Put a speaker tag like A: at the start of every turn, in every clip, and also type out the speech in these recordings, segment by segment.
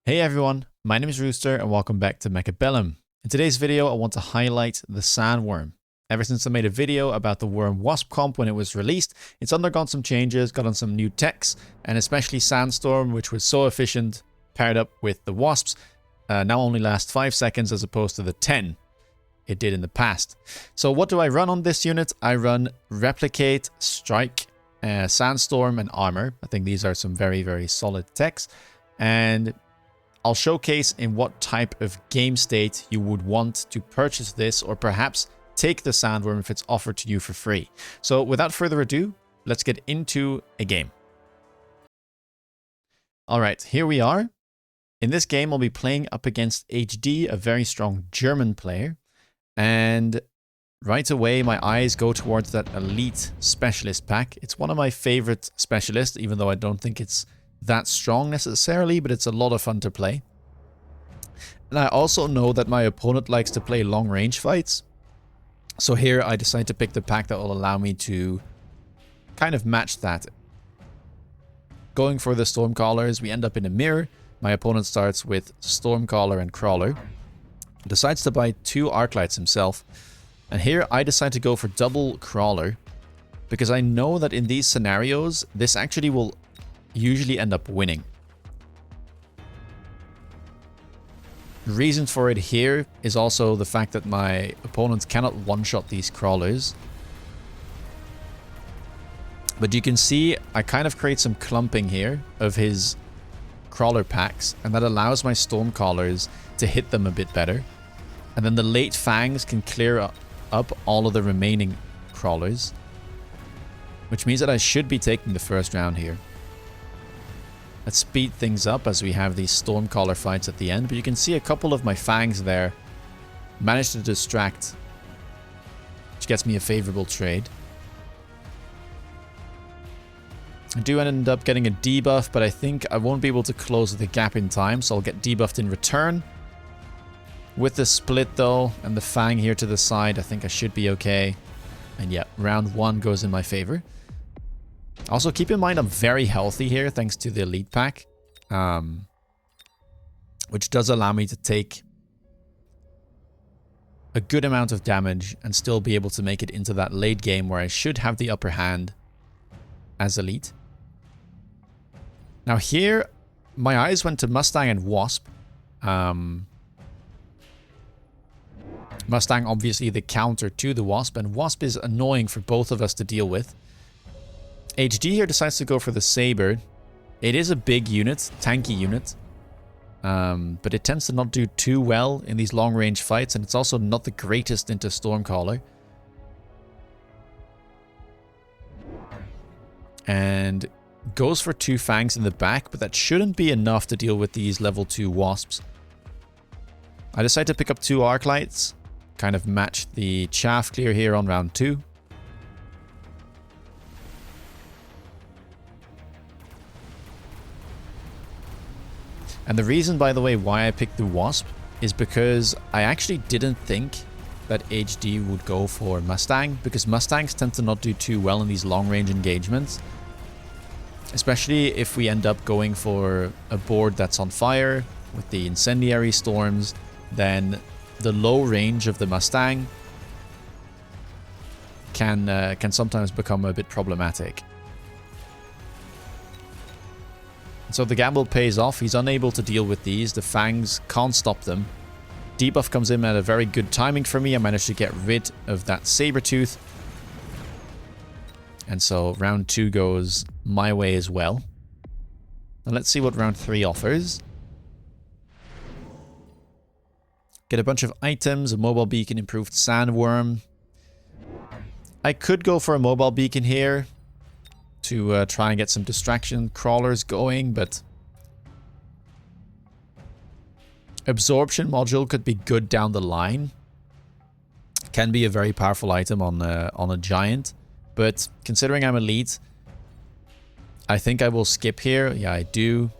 A: Hey everyone, my name is Rooster and welcome back to Mechabellum. In today's video I want to highlight the Sandworm. Ever since I made a video about the worm Wasp comp when it was released, it's undergone some changes, gotten some new techs, and especially Sandstorm, which was so efficient, paired up with the Wasps, now only lasts 5 seconds as opposed to the 10 it did in the past. So what do I run on this unit? I run Replicate, Strike, Sandstorm, and Armor. I think these are some very, very solid techs. And I'll showcase in what type of game state you would want to purchase this, or perhaps take the Sandworm if it's offered to you for free. So without further ado, let's get into a game. Alright, here we are. In this game, I'll be playing up against HD, a very strong German player. And right away, my eyes go towards that Elite Specialist pack. It's one of my favorite specialists, even though I don't think it's that strong necessarily, but it's a lot of fun to play. And I also know that my opponent likes to play long range fights. So here I decide to pick the pack that will allow me to kind of match that. Going for the Stormcallers, we end up in a mirror. My opponent starts with Stormcaller and Crawler. Decides to buy 2 Arclights himself. And here I decide to go for double Crawler, because I know that in these scenarios, this actually will usually end up winning. The reason for it here is also the fact that my opponents cannot one-shot these crawlers. But you can see I kind of create some clumping here of his crawler packs, and that allows my Stormcallers to hit them a bit better. And then the late Fangs can clear up all of the remaining crawlers, which means that I should be taking the first round here. Let's speed things up as we have these Stormcaller fights at the end. But you can see a couple of my Fangs there managed to distract, which gets me a favorable trade. I do end up getting a debuff, but I think I won't be able to close the gap in time, so I'll get debuffed in return. With the split though, and the Fang here to the side, I think I should be okay. And yeah, round 1 goes in my favor. Also, keep in mind I'm very healthy here thanks to the Elite pack, which does allow me to take a good amount of damage and still be able to make it into that late game where I should have the upper hand as Elite. Now here, my eyes went to Mustang and Wasp. Mustang obviously the counter to the Wasp, and Wasp is annoying for both of us to deal with. HD here decides to go for the Saber. It is a big unit, tanky unit, but it tends to not do too well in these long range fights, and it's also not the greatest into Stormcaller. And goes for 2 Fangs in the back, but that shouldn't be enough to deal with these level 2 Wasps. I decide to pick up 2 Arclights, kind of match the chaff clear here on round 2. And the reason, by the way, why I picked the Wasp is because I actually didn't think that HD would go for Mustang, because Mustangs tend to not do too well in these long-range engagements. Especially if we end up going for a board that's on fire with the incendiary storms, then the low range of the Mustang can sometimes become a bit problematic. So the gamble pays off. He's unable to deal with these. The Fangs can't stop them. Debuff comes in at a very good timing for me. I managed to get rid of that Sabertooth. And so round 2 goes my way as well. Now let's see what round 3 offers. Get a bunch of items, a mobile beacon, improved Sandworm. I could go for a mobile beacon here to try and get some distraction crawlers going, but absorption module could be good down the line. Can be a very powerful item on a giant, but considering I'm Elite, I think I will skip here. Yeah, I do.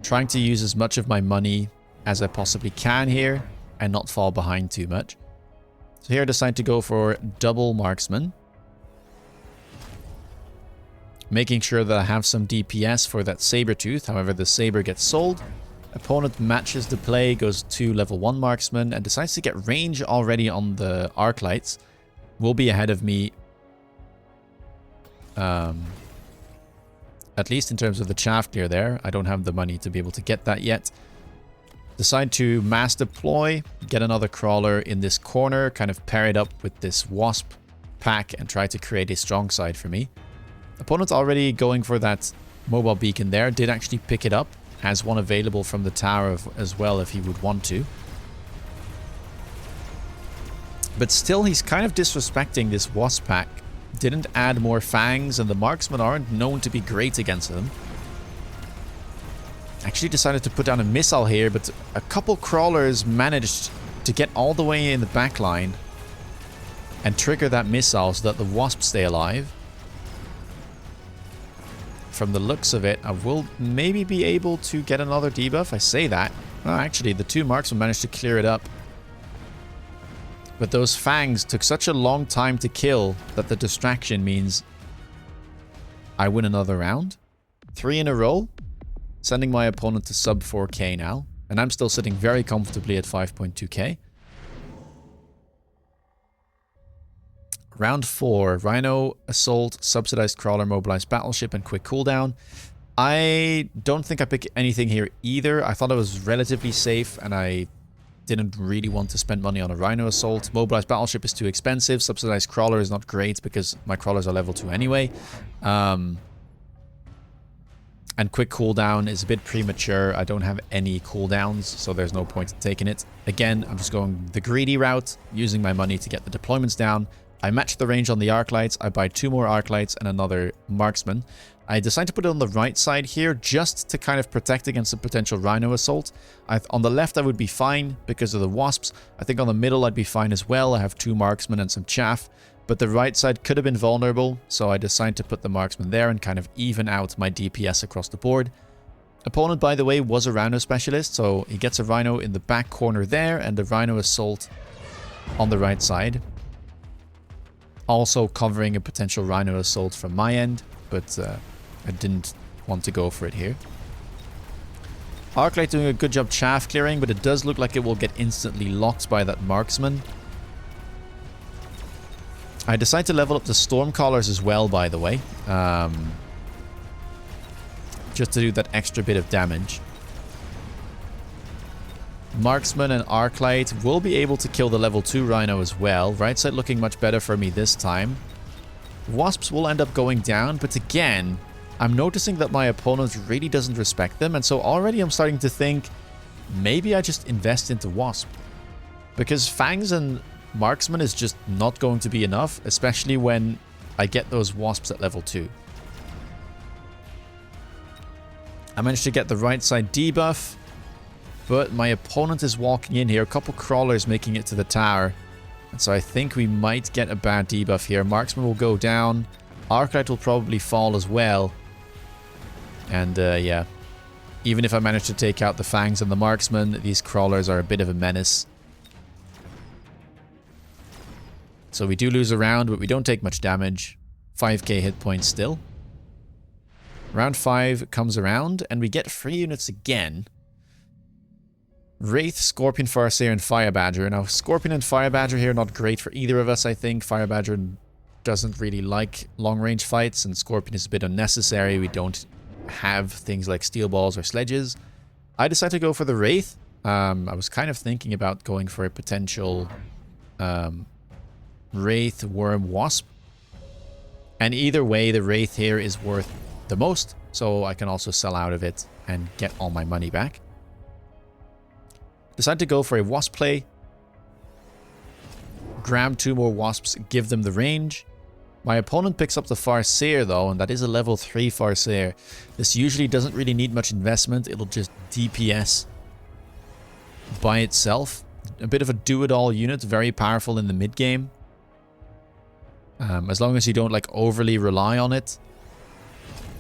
A: Trying to use as much of my money as I possibly can here and not fall behind too much. So here I decide to go for double Marksman, making sure that I have some DPS for that Sabertooth. However, the Saber gets sold. Opponent matches the play, goes to level 1 marksman, and decides to get range already on the arc lights. Will be ahead of me. At least in terms of the chaff clear there. I don't have the money to be able to get that yet. Decide to mass deploy, get another crawler in this corner, kind of pair it up with this Wasp pack and try to create a strong side for me. Opponent's already going for that mobile beacon there. Did actually pick it up. Has one available from the tower as well if he would want to. But still, he's kind of disrespecting this Wasp pack. Didn't add more fangs, and the marksmen aren't known to be great against them. Actually decided to put down a missile here, but a couple crawlers managed to get all the way in the back line and trigger that missile so that the Wasps stay alive. From the looks of it, I will maybe be able to get another debuff. I say that. Oh, actually, the 2 marksmen managed to clear it up. But those fangs took such a long time to kill that the distraction means I win another round. 3 in a row. Sending my opponent to sub 4k now. And I'm still sitting very comfortably at 5.2k. Round 4. Rhino, Assault, Subsidized Crawler, Mobilized Battleship, and Quick Cooldown. I don't think I pick anything here either. I thought it was relatively safe, and I didn't really want to spend money on a Rhino Assault. Mobilized Battleship is too expensive. Subsidized Crawler is not great because my crawlers are level 2 anyway. And Quick Cooldown is a bit premature. I don't have any cooldowns, so there's no point in taking it. Again, I'm just going the greedy route, using my money to get the deployments down. I match the range on the arc lights. I buy 2 more arc lights and another marksman. I decide to put it on the right side here just to kind of protect against a potential Rhino Assault. On the left, I would be fine because of the Wasps. I think on the middle, I'd be fine as well. I have 2 marksmen and some chaff. But the right side could have been vulnerable, so I decided to put the marksman there and kind of even out my DPS across the board. Opponent, by the way, was a Rhino specialist, so he gets a Rhino in the back corner there and the Rhino Assault on the right side. Also covering a potential Rhino Assault from my end, but I didn't want to go for it here. Arclight doing a good job chaff clearing, but it does look like it will get instantly locked by that marksman. I decided to level up the Stormcallers as well, by the way. Just to do that extra bit of damage. Marksman and Arclight will be able to kill the level 2 Rhino as well. Right side looking much better for me this time. Wasps will end up going down, but again, I'm noticing that my opponent really doesn't respect them, and so already I'm starting to think maybe I just invest into Wasp. Because Fangs and Marksman is just not going to be enough, especially when I get those Wasps at level 2. I managed to get the right side debuff, but my opponent is walking in here. A couple crawlers making it to the tower, and so I think we might get a bad debuff here. Marksman will go down. Arclight will probably fall as well. And yeah, even if I manage to take out the Fangs and the Marksman, these crawlers are a bit of a menace. So we do lose a round, but we don't take much damage. 5k hit points still. Round 5 comes around, and we get 3 units again. Wraith, Scorpion, Farseer, and Fire Badger. Now, Scorpion and Fire Badger here, not great for either of us, I think. Fire Badger doesn't really like long-range fights, and Scorpion is a bit unnecessary. We don't have things like steel balls or sledges. I decided to go for the Wraith. I was kind of thinking about going for a potential Wraith, Worm, Wasp. And either way, the Wraith here is worth the most, so I can also sell out of it and get all my money back. Decide to go for a Wasp play. Grab 2 more Wasps, give them the range. My opponent picks up the Farseer though, and that is a level 3 Farseer. This usually doesn't really need much investment, it'll just DPS by itself. A bit of a do-it-all unit, very powerful in the mid-game. As long as you don't like overly rely on it,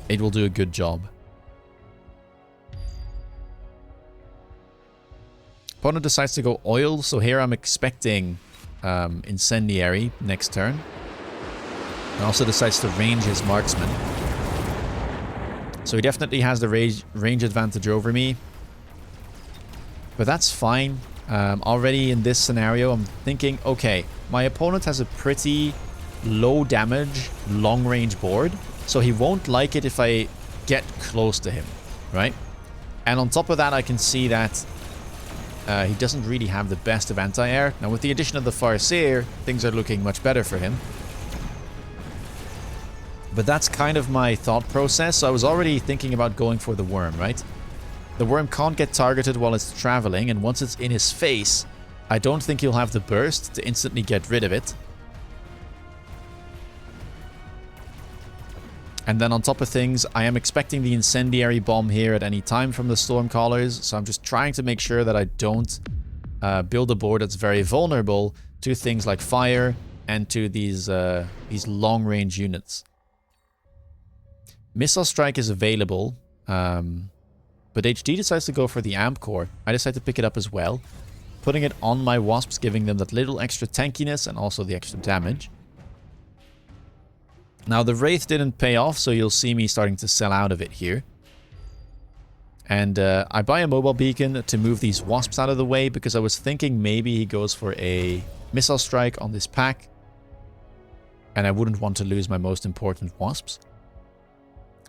A: it will do a good job. Opponent decides to go oil, so here I'm expecting Incendiary next turn. And also decides to range his Marksman. So he definitely has the range advantage over me. But that's fine. Already in this scenario, I'm thinking, okay, my opponent has a pretty low damage, long range board. So he won't like it if I get close to him, right? And on top of that, I can see that he doesn't really have the best of anti-air. Now, with the addition of the Farseer, things are looking much better for him. But that's kind of my thought process. So I was already thinking about going for the worm, right? The worm can't get targeted while it's traveling, and once it's in his face, I don't think he'll have the burst to instantly get rid of it. And then on top of things, I am expecting the incendiary bomb here at any time from the Stormcallers, so I'm just trying to make sure that I don't build a board that's very vulnerable to things like fire and to these long-range units. Missile Strike is available, but HD decides to go for the Amp Core. I decide to pick it up as well, putting it on my Wasps, giving them that little extra tankiness and also the extra damage. Now, the Wraith didn't pay off, so you'll see me starting to sell out of it here. And I buy a mobile beacon to move these Wasps out of the way, because I was thinking maybe he goes for a Missile Strike on this pack. And I wouldn't want to lose my most important Wasps.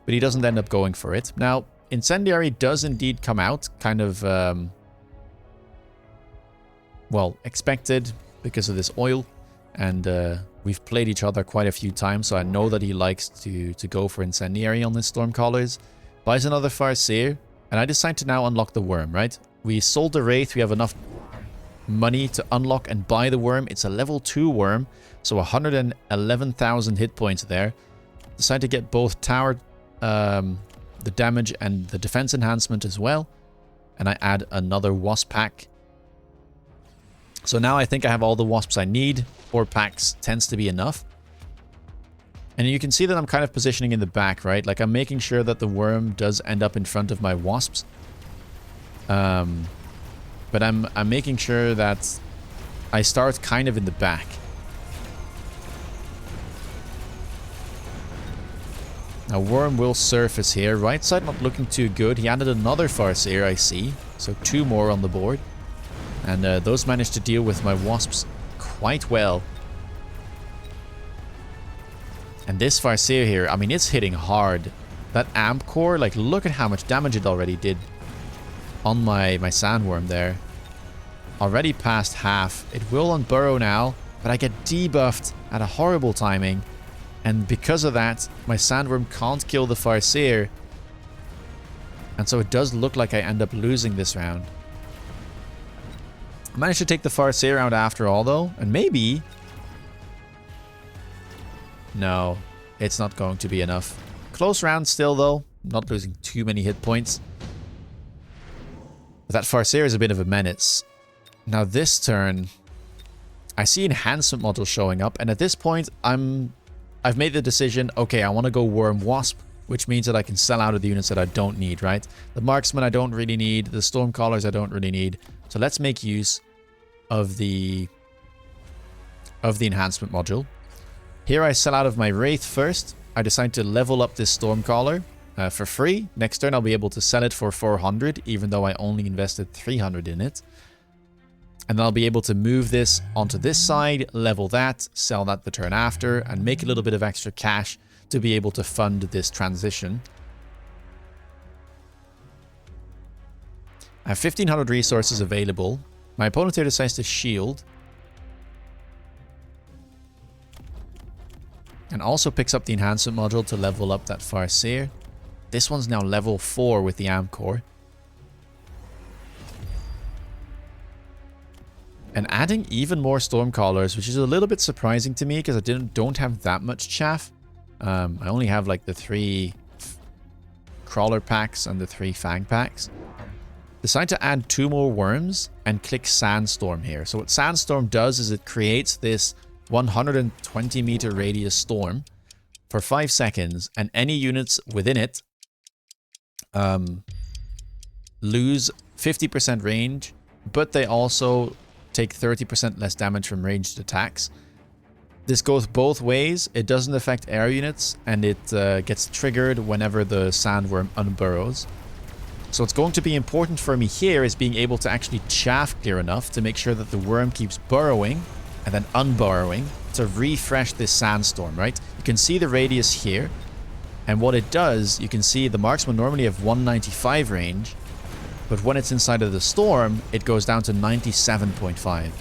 A: But he doesn't end up going for it. Now, Incendiary does indeed come out, kind of, well, expected because of this oil. And we've played each other quite a few times, so I know that he likes to go for Incendiary on his Stormcallers. Buys another Farseer, and I decide to now unlock the Worm, right? We sold the Wraith, we have enough money to unlock and buy the Worm. It's a level 2 Worm, so 111,000 hit points there. Decide to get both tower, the damage and the defense enhancement as well. And I add another Wasp pack. So now I think I have all the Wasps I need. 4 packs tends to be enough. And you can see that I'm kind of positioning in the back, right? Like, I'm making sure that the Worm does end up in front of my Wasps. But I'm making sure that I start kind of in the back. Now, Worm will surface here. Right side not looking too good. He added another Farseer, I see. So 2 more on the board. And those managed to deal with my Wasps quite well. And this Farseer here, I mean, it's hitting hard. That Amp Core, like, look at how much damage it already did on my Sandworm there. Already past half. It will unburrow now, but I get debuffed at a horrible timing. And because of that, my Sandworm can't kill the Farseer. And so it does look like I end up losing this round. I managed to take the Farseer out after all, though. And maybe... No, it's not going to be enough. Close round still, though. Not losing too many hit points. But that Farseer is a bit of a menace. Now this turn, I see enhancement module showing up. And at this point, I've made the decision, okay, I want to go Worm Wasp, which means that I can sell out of the units that I don't need, right? The Marksman I don't really need. The Stormcallers I don't really need. So let's make use of the enhancement module. Here I sell out of my Wraith first. I decide to level up this Stormcaller for free. Next turn I'll be able to sell it for 400, even though I only invested 300 in it. And then I'll be able to move this onto this side, level that, sell that the turn after, and make a little bit of extra cash to be able to fund this transition. I have 1500 resources available. My opponent here decides to shield. And also picks up the enhancement module to level up that Farseer. This one's now level 4 with the Amp Core. And adding even more Stormcallers, which is a little bit surprising to me because I don't have that much chaff. I only have like the 3 Crawler packs and the 3 Fang packs. Decide to add 2 more Worms and click Sandstorm here. So what Sandstorm does is it creates this 120 meter radius storm for 5 seconds, and any units within it lose 50% range, but they also take 30% less damage from ranged attacks. This goes both ways. It doesn't affect air units, and it gets triggered whenever the Sandworm unburrows. So what's going to be important for me here is being able to actually chaff clear enough to make sure that the worm keeps burrowing and then unburrowing to refresh this sandstorm, right? You can see the radius here. And what it does, you can see the marksman normally have 195 range. But when it's inside of the storm, it goes down to 97.5.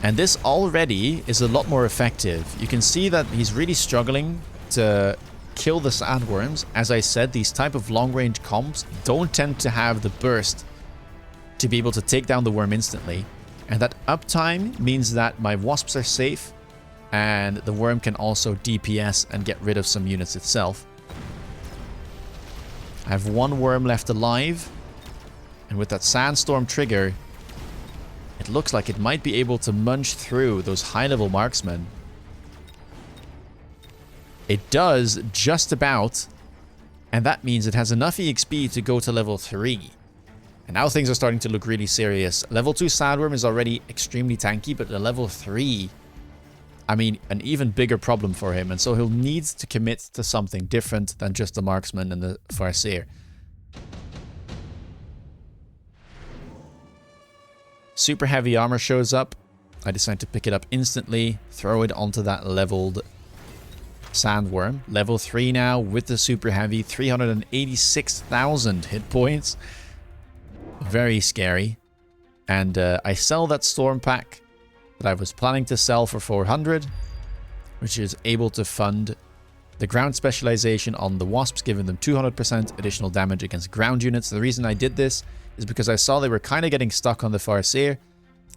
A: And this already is a lot more effective. You can see that he's really struggling to kill the sandworms. As I said, these type of long-range comps don't tend to have the burst to be able to take down the worm instantly. And that uptime means that my wasps are safe and the worm can also DPS and get rid of some units itself. I have one worm left alive, and with that sandstorm trigger, it looks like it might be able to munch through those high-level marksmen. It does just about, and that means it has enough EXP to go to level 3. And now things are starting to look really serious. Level 2 Sandworm is already extremely tanky, but the level 3, I mean, an even bigger problem for him. And so he'll need to commit to something different than just the marksman and the Farseer. Super heavy armor shows up. I decide to pick it up instantly, throw it onto that leveled Sandworm. Level 3 now with the super heavy, 386,000 hit points. Very scary. And I sell that storm pack that I was planning to sell for 400, which is able to fund the ground specialization on the Wasps, giving them 200% additional damage against ground units. The reason I did this is because I saw they were kind of getting stuck on the Farseer,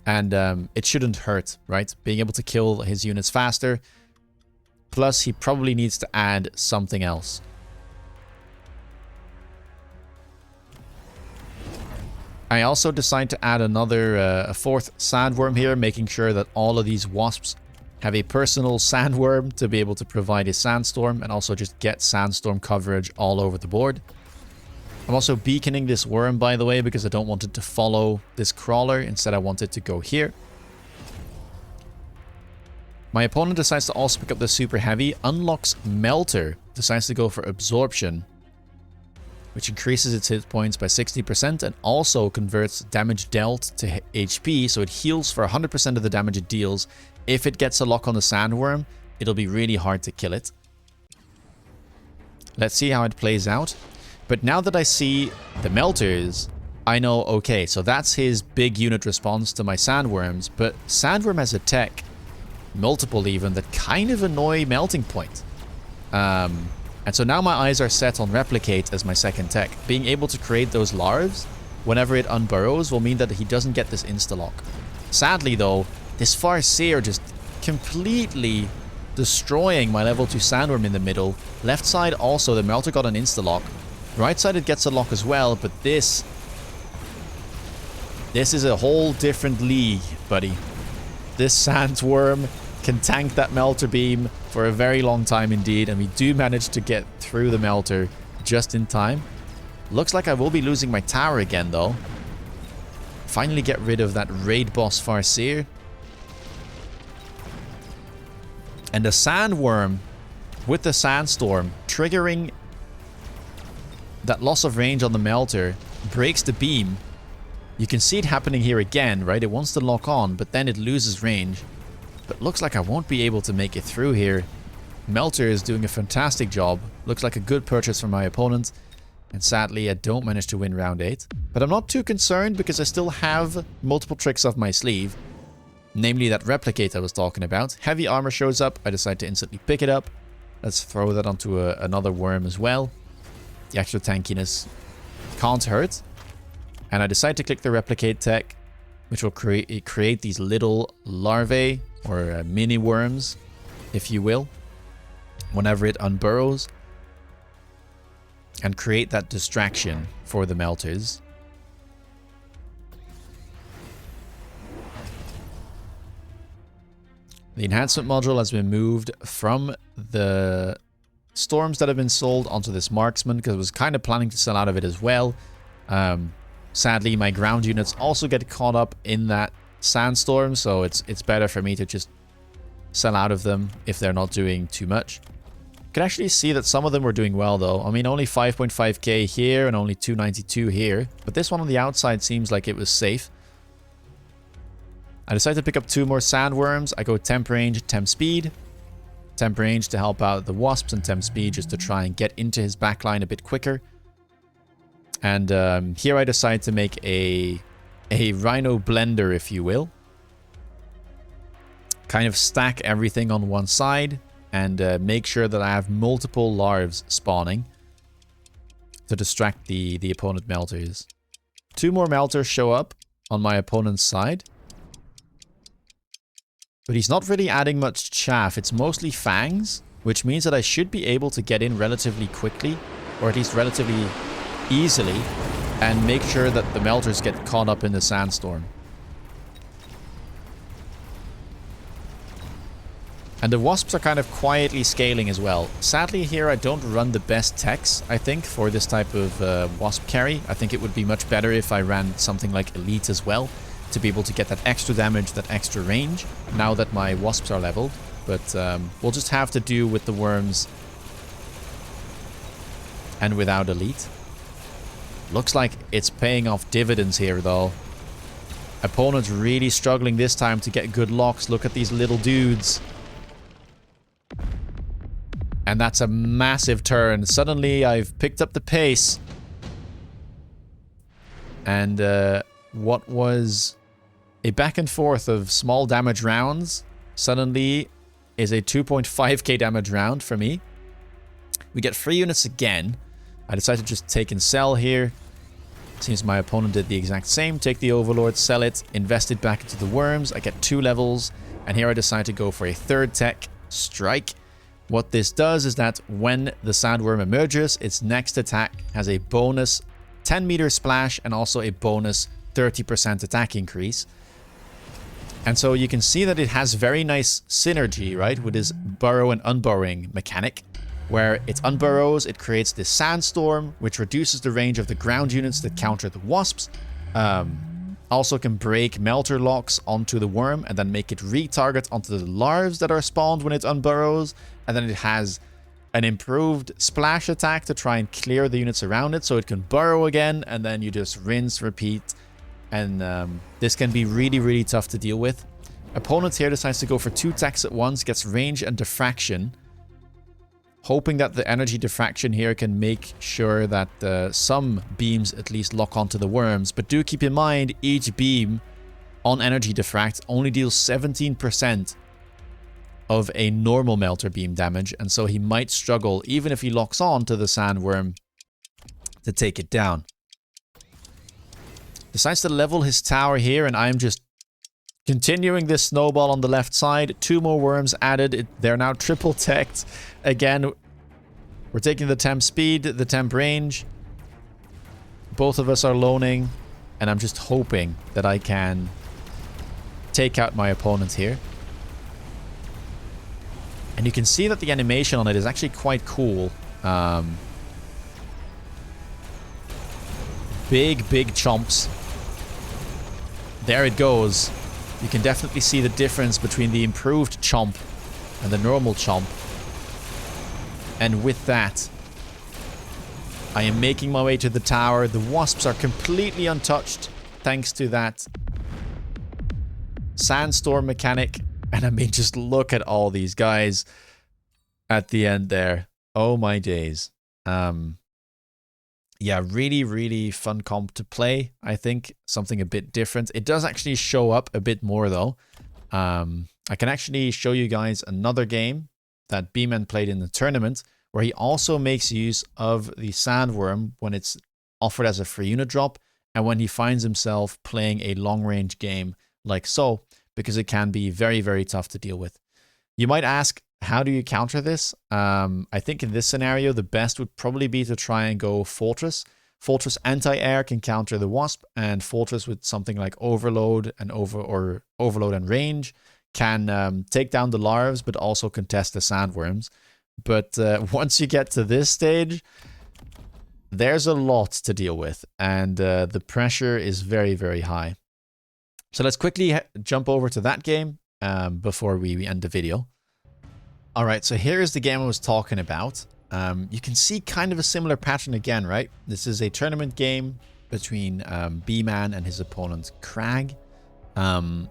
A: and it shouldn't hurt, right? Being able to kill his units faster. Plus, he probably needs to add something else. I also decide to add another, a fourth sandworm here, making sure that all of these wasps have a personal sandworm to be able to provide a sandstorm and also just get sandstorm coverage all over the board. I'm also beaconing this worm, by the way, because I don't want it to follow this crawler. Instead, I want it to go here. My opponent decides to also pick up the super heavy, unlocks Melter, decides to go for absorption, which increases its hit points by 60% and also converts damage dealt to HP, so it heals for 100% of the damage it deals. If it gets a lock on the sandworm, it'll be really hard to kill it. Let's see how it plays out. But now that I see the melters, I know, okay, so that's his big unit response to my sandworms, but sandworm has a tech, multiple even, that kind of annoy melting point. And so now my eyes are set on replicate as my second tech. Being able to create those larves whenever it unburrows will mean that he doesn't get this insta-lock. Sadly though, this Farseer just completely destroying my level 2 sandworm in the middle. Left side also, the melter got an insta-lock. Right side it gets a lock as well, but this is a whole different league, buddy. This sandworm can tank that melter beam for a very long time indeed, and we do manage to get through the melter just in time. Looks like I will be losing my tower again though. Finally get rid of that raid boss Farseer. And the sandworm with the sandstorm triggering that loss of range on the melter breaks the beam. You can see it happening here again, right? It wants to lock on, but then it loses range. But looks like I won't be able to make it through here. Melter is doing a fantastic job. Looks like a good purchase from my opponent. And sadly, I don't manage to win round 8. But I'm not too concerned because I still have multiple tricks up my sleeve. Namely that replicate I was talking about. Heavy armor shows up. I decide to instantly pick it up. Let's throw that onto another worm as well. The extra tankiness can't hurt. And I decide to click the replicate tech, which will create these little larvae or mini worms, if you will, whenever it unburrows, and create that distraction for the melters. The enhancement module has been moved from the storms that have been sold onto this marksman because I was kind of planning to sell out of it as well. Sadly, my ground units also get caught up in that sandstorm, so it's better for me to just sell out of them if they're not doing too much. can actually see that some of them were doing well though. I mean, only 5.5k here and only 292 here. But this one on the outside seems like it was safe. I decided to pick up 2 more Sandworms. I go temp range, temp speed. Temp range to help out the Wasps and temp speed just to try and get into his backline a bit quicker. And here I decide to make a Rhino blender, if you will. Kind of stack everything on one side and make sure that I have multiple larves spawning to distract the opponent melters. 2 more melters show up on my opponent's side. But he's not really adding much chaff. It's mostly fangs, which means that I should be able to get in relatively quickly, or at least relatively easily, and make sure that the melters get caught up in the sandstorm. And the Wasps are kind of quietly scaling as well. Sadly here I don't run the best techs, I think, for this type of Wasp carry. I think it would be much better if I ran something like Elite as well, to be able to get that extra damage, that extra range, now that my Wasps are leveled. But we'll just have to do with the worms and without Elite. Looks like it's paying off dividends here though. Opponent's really struggling this time to get good locks. Look at these little dudes. And that's a massive turn. Suddenly I've picked up the pace. And what was a back and forth of small damage rounds suddenly is a 2.5k damage round for me. We get 3 units again. I decided to just take and sell here. Seems my opponent did the exact same. Take the Overlord, sell it, invest it back into the worms. I get 2 levels. And here I decide to go for a 3rd tech, Strike. What this does is that when the Sandworm emerges, its next attack has a bonus 10 meter splash and also a bonus 30% attack increase. And so you can see that it has very nice synergy, right, with his burrow and unburrowing mechanic, where it unburrows, it creates this sandstorm, which reduces the range of the ground units that counter the Wasps. Also can break melter locks onto the worm and then make it retarget onto the larves that are spawned when it unburrows. And then it has an improved splash attack to try and clear the units around it so it can burrow again, and then you just rinse, repeat. And this can be really, really tough to deal with. Opponent here decides to go for 2 attacks at once, gets range and diffraction, hoping that the energy diffraction here can make sure that some beams at least lock onto the worms. But do keep in mind, each beam on energy diffract only deals 17% of a normal melter beam damage, and so he might struggle, even if he locks on to the Sandworm, to take it down. Decides to level his tower here, and I'm just continuing this snowball on the left side. 2 more worms added. They're now triple teched. Again, we're taking the temp speed, the temp range. Both of us are loaning, and I'm just hoping that I can take out my opponent here. And you can see that the animation on it is actually quite cool. Big chomps. There it goes. You can definitely see the difference between the improved chomp and the normal chomp. And with that, I am making my way to the tower. The Wasps are completely untouched thanks to that sandstorm mechanic. And I mean, just look at all these guys at the end there. Oh my days. Yeah, really fun comp to play. I think something a bit different. It does actually show up a bit more though. I can actually show you guys another game that B-Man played in the tournament, where he also makes use of the Sandworm when it's offered as a free unit drop, and when he finds himself playing a long-range game like so, because it can be very tough to deal with. You might ask, how do you counter this? I think in this scenario, the best would probably be to try and go Fortress. Fortress anti-air can counter the Wasp, and Fortress with something like Overload and Overload and range can take down the larves, but also contest the Sandworms. But once you get to this stage, there's a lot to deal with, and the pressure is very high. So let's quickly jump over to that game before we end the video. Alright, so here is the game I was talking about. You can see kind of a similar pattern again, right? This is a tournament game between B-Man and his opponent Crag. And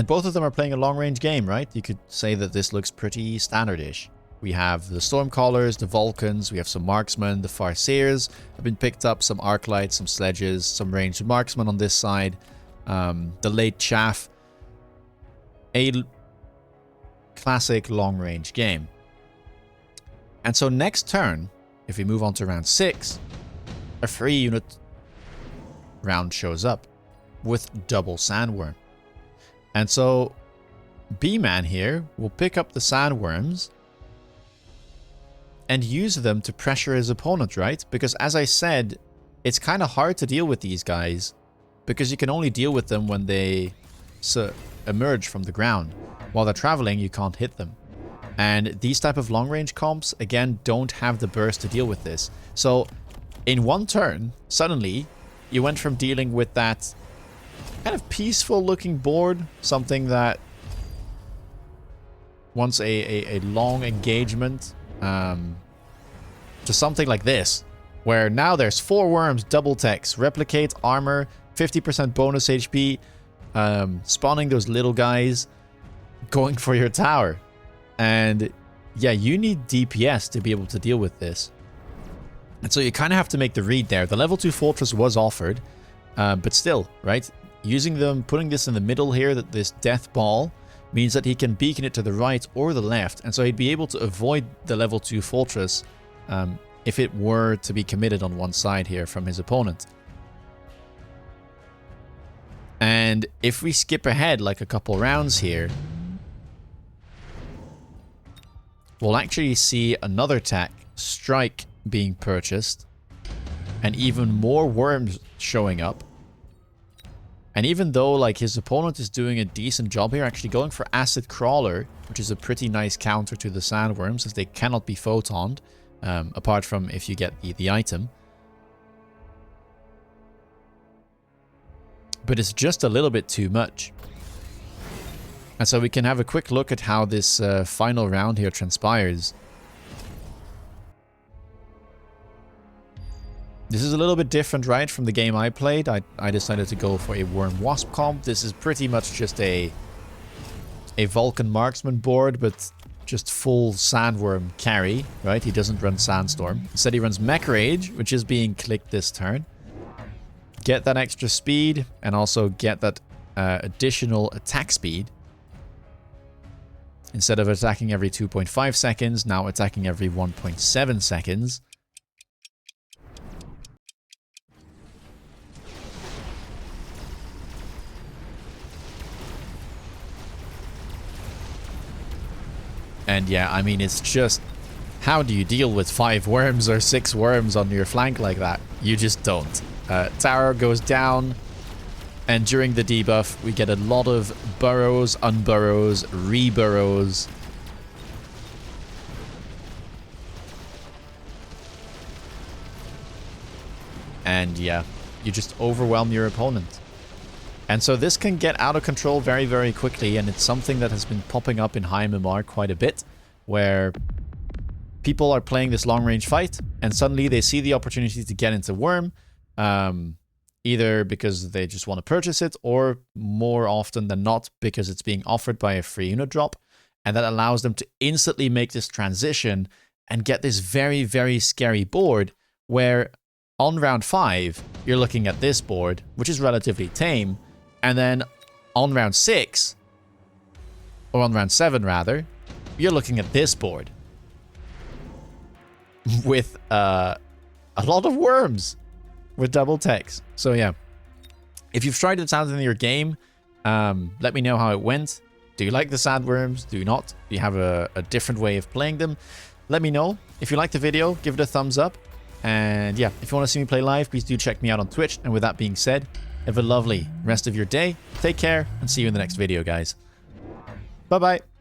A: both of them are playing a long-range game, right? You could say that this looks pretty standard-ish. We have the Stormcallers, the Vulcans, we have some Marksmen, the Farseers have been picked up, some Arclights, some Sledges, some ranged Marksmen on this side, the late Chaff. A classic long-range game. And so next turn, if we move on to round 6, a free unit round shows up with double Sandworm. And so B-Man here will pick up the Sandworms and use them to pressure his opponent, right? Because as I said, it's kind of hard to deal with these guys because you can only deal with them when they emerge from the ground. While they're traveling, you can't hit them. And these type of long-range comps, again, don't have the burst to deal with this. So in one turn, suddenly, you went from dealing with that kind of peaceful-looking board, something that wants a long engagement, to something like this, where now there's 4 worms, double techs, replicate, armor, 50% bonus HP, spawning those little guys, going for your tower. And yeah, you need DPS to be able to deal with this. And so you kind of have to make the read there. The level 2 fortress was offered, but still, right? Using them, putting this in the middle here, that this death ball, means that he can beacon it to the right or the left, and so he'd be able to avoid the level 2 fortress if it were to be committed on one side here from his opponent. And if we skip ahead like a couple rounds here, we'll actually see another tech, Strike, being purchased, and even more worms showing up. And even though like his opponent is doing a decent job here, actually going for Acid Crawler, which is a pretty nice counter to the Sandworms, as they cannot be photoned, apart from if you get the item. But it's just a little bit too much. And so we can have a quick look at how this final round here transpires. This is a little bit different, right, from the game I played. I decided to go for a Worm Wasp comp. This is pretty much just a Vulcan Marksman board, but just full Sandworm carry, right? He doesn't run Sandstorm. Instead he runs Mech Rage, which is being clicked this turn. Get that extra speed, and also get that additional attack speed. Instead of attacking every 2.5 seconds, now attacking every 1.7 seconds. And yeah, I mean, it's just, how do you deal with 5 worms or 6 worms on your flank like that? You just don't. Tower goes down, and during the debuff, we get a lot of burrows, unburrows, reburrows. And yeah, you just overwhelm your opponent. And so this can get out of control very, very quickly, and it's something that has been popping up in high MMR quite a bit, where people are playing this long-range fight, and suddenly they see the opportunity to get into Worm, either because they just want to purchase it, or more often than not, because it's being offered by a free unit drop, and that allows them to instantly make this transition and get this very, very scary board, where on round 5, you're looking at this board, which is relatively tame, and then on round 6, or on round 7 rather, you're looking at this board with a lot of worms with double techs. So yeah, if you've tried this out in your game, let me know how it went. Do you like the Sandworms? Do you not? Do you have a different way of playing them? Let me know. If you liked the video, give it a thumbs up. And yeah, if you want to see me play live, please do check me out on Twitch. And with that being said, have a lovely rest of your day. Take care, and see you in the next video, guys. Bye-bye.